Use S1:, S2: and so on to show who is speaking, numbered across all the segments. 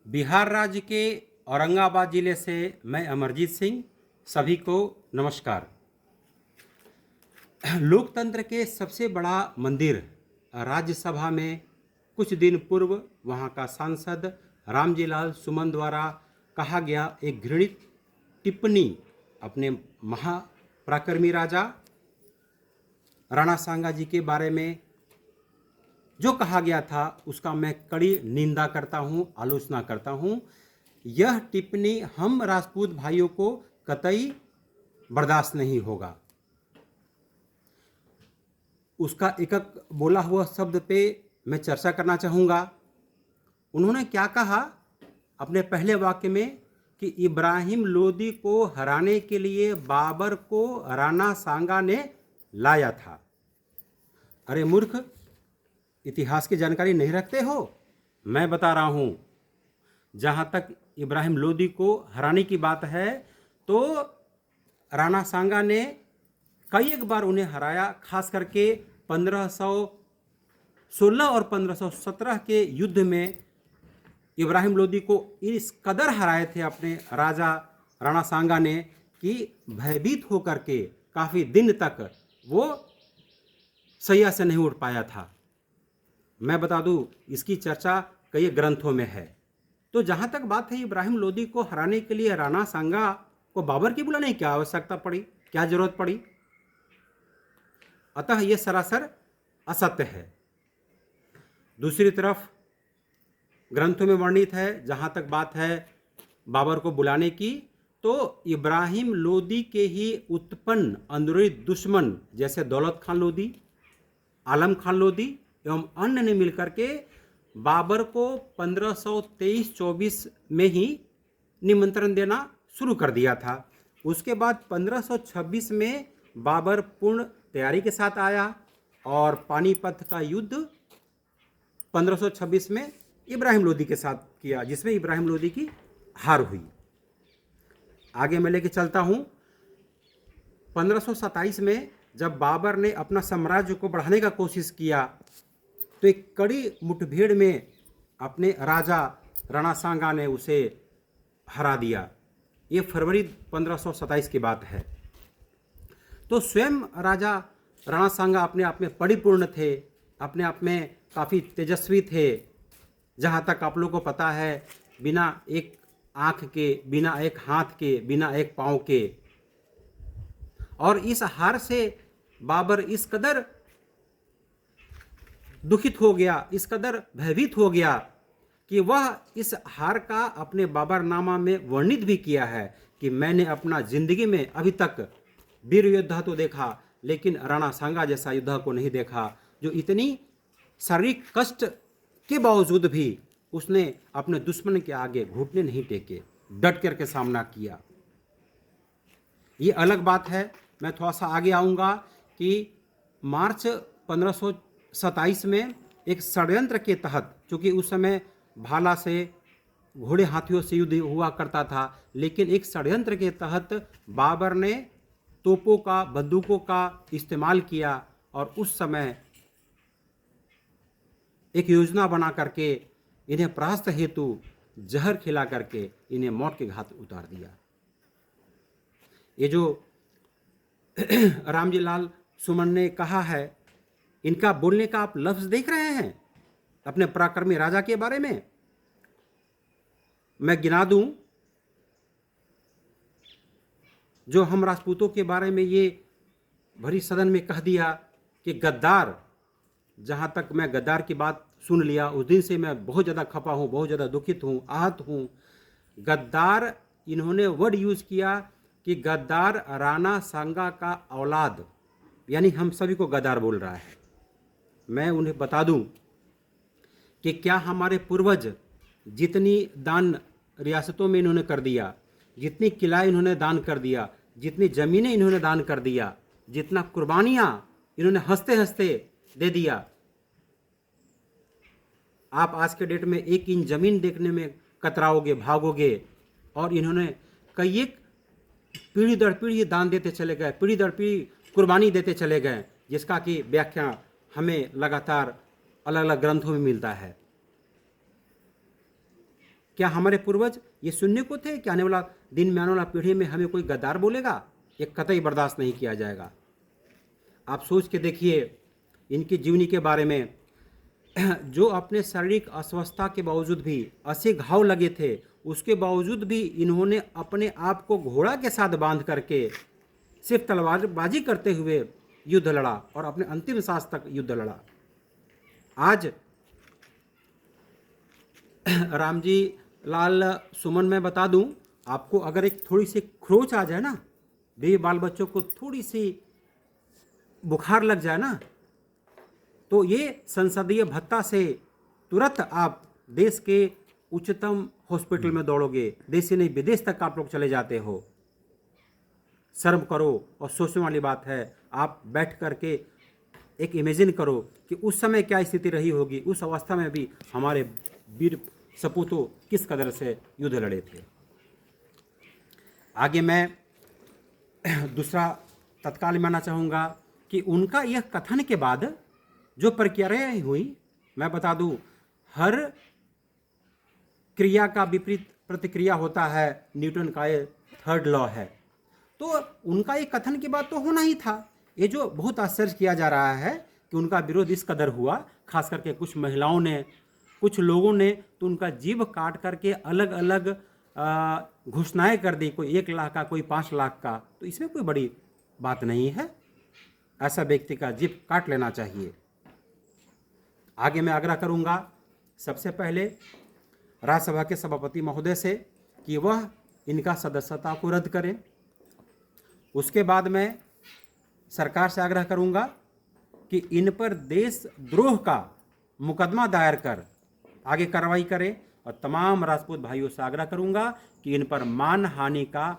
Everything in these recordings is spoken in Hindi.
S1: बिहार राज्य के औरंगाबाद जिले से मैं अमरजीत सिंह। सभी को नमस्कार। लोकतंत्र के सबसे बड़ा मंदिर राज्यसभा में कुछ दिन पूर्व वहां का सांसद रामजी लाल सुमन द्वारा कहा गया एक घृणित टिप्पणी अपने महापराक्रमी राजा राणा सांगा जी के बारे में जो कहा गया था उसका मैं कड़ी निंदा करता हूं, आलोचना करता हूं। यह टिप्पणी हम राजपूत भाइयों को कतई बर्दाश्त नहीं होगा। उसका एक एक बोला हुआ शब्द पे मैं चर्चा करना चाहूँगा। उन्होंने क्या कहा अपने पहले वाक्य में कि इब्राहिम लोदी को हराने के लिए बाबर को राणा सांगा ने लाया था। अरे मूर्ख, इतिहास की जानकारी नहीं रखते हो? मैं बता रहा हूँ, जहाँ तक इब्राहिम लोदी को हराने की बात है तो राणा सांगा ने कई एक बार उन्हें हराया। खास करके 1516 और 1517 के युद्ध में इब्राहिम लोदी को इस कदर हराए थे अपने राजा राणा सांगा ने कि भयभीत होकर के काफ़ी दिन तक वो सैया से नहीं उठ पाया था। मैं बता दूं, इसकी चर्चा कई ग्रंथों में है। तो जहाँ तक बात है इब्राहिम लोदी को हराने के लिए राणा सांगा को बाबर की बुलाने की क्या आवश्यकता पड़ी, क्या जरूरत पड़ी? अतः यह सरासर असत्य है। दूसरी तरफ ग्रंथों में वर्णित है, जहाँ तक बात है बाबर को बुलाने की, तो इब्राहिम लोदी के ही उत्पन्न अंदरूनी दुश्मन जैसे दौलत खान लोदी, आलम खान लोदी एवं अन्य ने मिलकर के बाबर को 1523-24 में ही निमंत्रण देना शुरू कर दिया था। उसके बाद 1526 में बाबर पूर्ण तैयारी के साथ आया और पानीपत का युद्ध 1526 में इब्राहिम लोदी के साथ किया, जिसमें इब्राहिम लोदी की हार हुई। आगे मैं लेके चलता हूँ। 1527 में जब बाबर ने अपना साम्राज्य को बढ़ाने का कोशिश किया तो एक कड़ी मुठभेड़ में अपने राजा राणा सांगा ने उसे हरा दिया। ये फरवरी 1527 की बात है। तो स्वयं राजा राणा सांगा अपने आप में परिपूर्ण थे, अपने आप में काफ़ी तेजस्वी थे। जहाँ तक आप लोगों को पता है, बिना एक आँख के, बिना एक हाथ के, बिना एक पाँव के। और इस हार से बाबर इस कदर दुखित हो गया, इस कदर भयभीत हो गया कि वह इस हार का अपने बाबरनामा में वर्णित भी किया है कि मैंने अपना जिंदगी में अभी तक वीर योद्धा तो देखा, लेकिन राणा सांगा जैसा योद्धा को नहीं देखा, जो इतनी शारीरिक कष्ट के बावजूद भी उसने अपने दुश्मन के आगे घुटने नहीं टेके, डट करके सामना किया। ये अलग बात है। मैं थोड़ा सा आगे आऊँगा कि मार्च 1527 में एक षड्यंत्र के तहत, चूँकि उस समय भाला से, घोड़े हाथियों से युद्ध हुआ करता था, लेकिन एक षड्यंत्र के तहत बाबर ने तोपों का, बंदूकों का इस्तेमाल किया और उस समय एक योजना बना करके इन्हें परास्त हेतु जहर खिला करके इन्हें मौत के घाट उतार दिया। ये जो रामजी लाल सुमन ने कहा है, इनका बोलने का आप लफ्ज देख रहे हैं अपने पराक्रमी राजा के बारे में। मैं गिना दूं जो हम राजपूतों के बारे में ये भरी सदन में कह दिया कि गद्दार। जहाँ तक मैं गद्दार की बात सुन लिया, उस दिन से मैं बहुत ज़्यादा खपा हूँ, बहुत ज़्यादा दुखित हूँ, आहत हूँ। गद्दार, इन्होंने वर्ड यूज़ किया कि गद्दार राणा सांगा का औलाद, यानी हम सभी को गद्दार बोल रहा है। मैं उन्हें बता दूं कि क्या हमारे पूर्वज जितनी दान रियासतों में इन्होंने कर दिया, जितनी किला इन्होंने दान कर दिया, जितनी ज़मीनें इन्होंने दान कर दिया, जितना कुर्बानियाँ इन्होंने हंसते हंसते दे दिया, आप आज के डेट में 1 इंच ज़मीन देखने में कतराओगे, भागोगे। और इन्होंने कई एक पीढ़ी दर पीढ़ी दान देते चले गए, पीढ़ी दर पीढ़ी कुर्बानी देते चले गए, जिसका कि व्याख्या हमें लगातार अलग अलग ग्रंथों में मिलता है। क्या हमारे पूर्वज ये सुनने को थे कि आने वाला दिन में, आने वाला पीढ़ी में हमें कोई गद्दार बोलेगा? ये कतई बर्दाश्त नहीं किया जाएगा। आप सोच के देखिए इनकी जीवनी के बारे में। जो अपने शारीरिक अस्वस्थता के बावजूद भी, ऐसे घाव लगे थे, उसके बावजूद भी इन्होंने अपने आप को घोड़ा के साथ बांध करके सिर्फ तलवारबाजी करते हुए युद्ध लड़ा और अपने अंतिम सांस तक युद्ध लड़ा। आज राम जी लाल सुमन, मैं बता दूं आपको, अगर एक थोड़ी सी खरोच आ जाए ना, बेबी बाल बच्चों को थोड़ी सी बुखार लग जाए ना, तो ये संसदीय भत्ता से तुरंत आप देश के उच्चतम हॉस्पिटल में दौड़ोगे। देश ही नहीं, विदेश तक आप लोग चले जाते हो। शर्म करो। और सोचने वाली बात है, आप बैठ करके एक इमेजिन करो कि उस समय क्या स्थिति रही होगी। उस अवस्था में भी हमारे वीर सपूतों किस कदर से युद्ध लड़े थे। आगे मैं दूसरा तत्काल मानना चाहूँगा कि उनका यह कथन के बाद जो प्रक्रियाएं हुई, मैं बता दूं, हर क्रिया का विपरीत प्रतिक्रिया होता है, न्यूटन का ये थर्ड लॉ है। तो उनका ये कथन के बाद तो होना ही था। ये जो बहुत आश्चर्य किया जा रहा है कि उनका विरोध इस कदर हुआ, खास करके कुछ महिलाओं ने, कुछ लोगों ने तो उनका जीभ काट करके अलग अलग घोषणाएं कर दी, कोई 1 लाख का, कोई 5 लाख का। तो इसमें कोई बड़ी बात नहीं है, ऐसा व्यक्ति का जीभ काट लेना चाहिए। आगे मैं आग्रह करूंगा सबसे पहले राज्यसभा के सभापति महोदय से कि वह इनका सदस्यता को रद्द करें। उसके बाद मैं सरकार से आग्रह करूंगा कि इन पर देशद्रोह का मुकदमा दायर कर आगे कार्रवाई करें, और तमाम राजपूत भाइयों से आग्रह करूंगा कि इन पर मानहानि का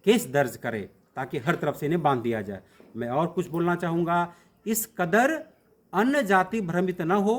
S1: केस दर्ज करें ताकि हर तरफ से इन्हें बांध दिया जाए। मैं और कुछ बोलना चाहूँगा, इस कदर अन्य जाति भ्रमित न हो